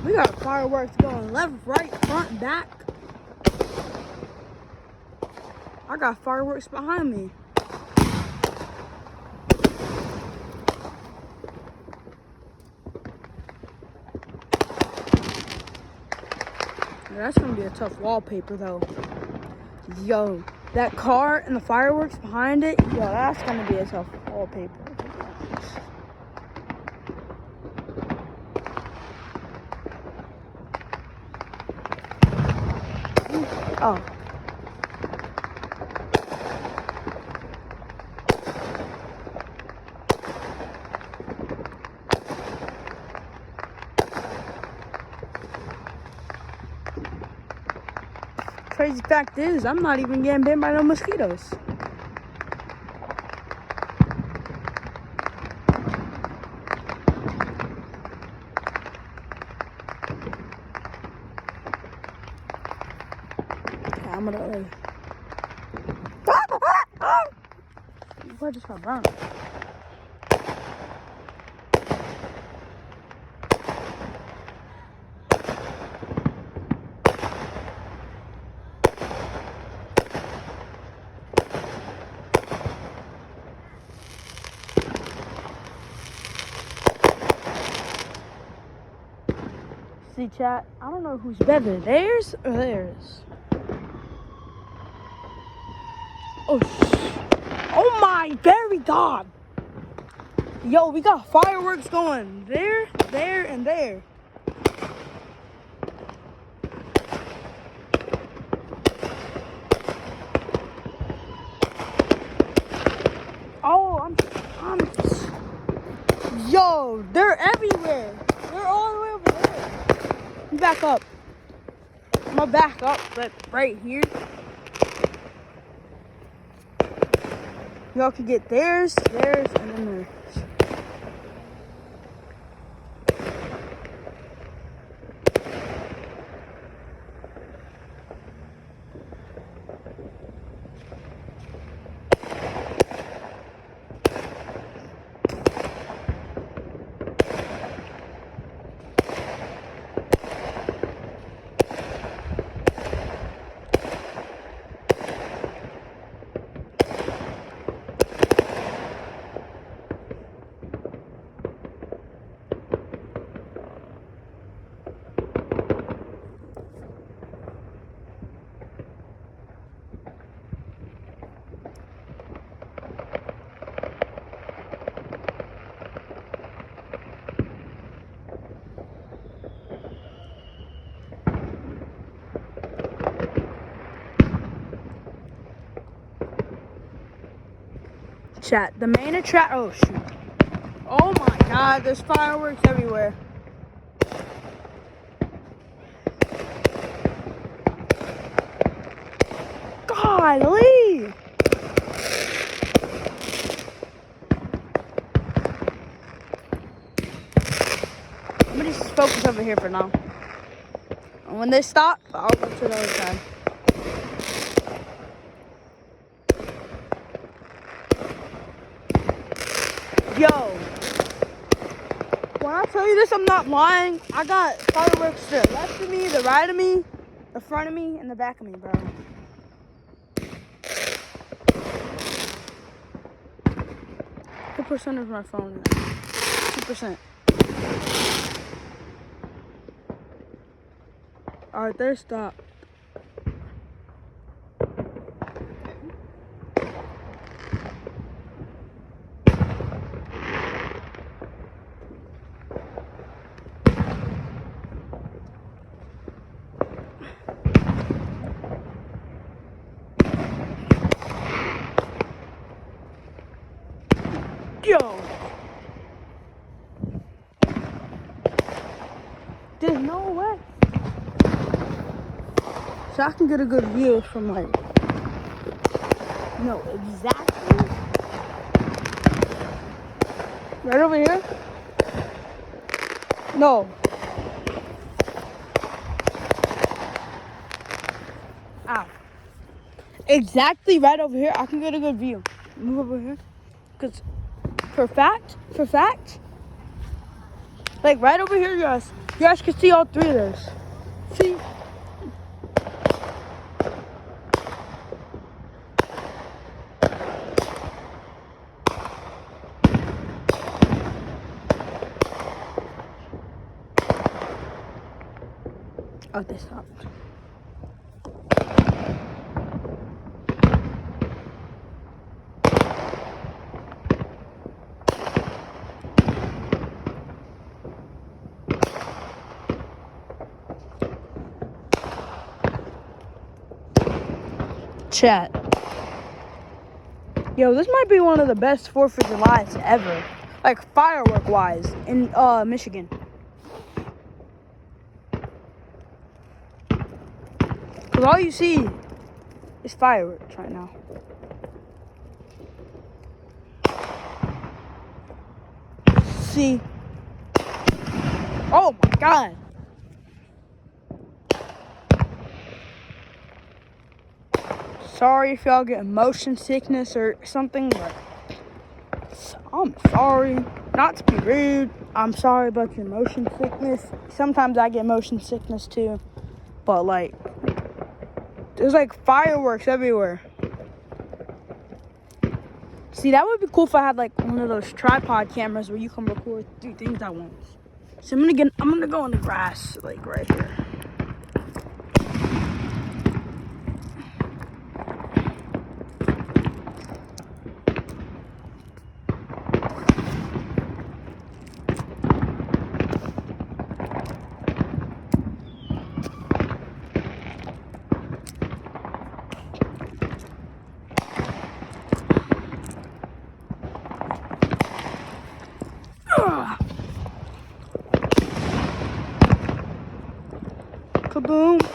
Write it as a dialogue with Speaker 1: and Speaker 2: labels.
Speaker 1: We got fireworks going left, right, front, back. I got fireworks behind me. That's gonna be a tough wallpaper though. Yo, that car and the fireworks behind it, yo, that's gonna be a tough wallpaper. Oh. Crazy fact is, I'm not even getting bit by no mosquitoes. Okay, I'm gonna. What just got burned? See, chat, I don't know who's better, theirs or theirs. Oh, oh my very God. Yo, we got fireworks going there, there, and there. Oh, yo, they're everywhere. They're all the way over there. You back up. I'm gonna back up, but right here. Y'all can get theirs, and then theirs. Chat, the main attraction. Oh shoot! Oh my God, there's fireworks everywhere. Golly! Let me just focus over here for now. And when they stop, I'll go to the other side. Yo, when I tell you this, I'm not lying. I got fireworks to the left of me, the right of me, the front of me, and the back of me, bro. What percent of my phone? 2%. All right, there, stop. Yo! There's no way. So I can get a good view from like, no, exactly. Right over here? No. Ow. Exactly right over here. I can get a good view. Move over here. Because for fact, like right over here, yes. You guys can see all three of those. See? Oh, they stopped. Chat. Yo, this might be one of the best 4th of Julys ever. Like, firework-wise, in Michigan. Because all you see is fireworks right now. See? Oh my God. Sorry if y'all get motion sickness or something, but I'm sorry. Not to be rude, I'm sorry about your motion sickness. Sometimes I get motion sickness too, but like, there's like fireworks everywhere. See, that would be cool if I had like one of those tripod cameras where you can record 3 things at once. So I'm gonna go in the grass, like right here. Kaboom.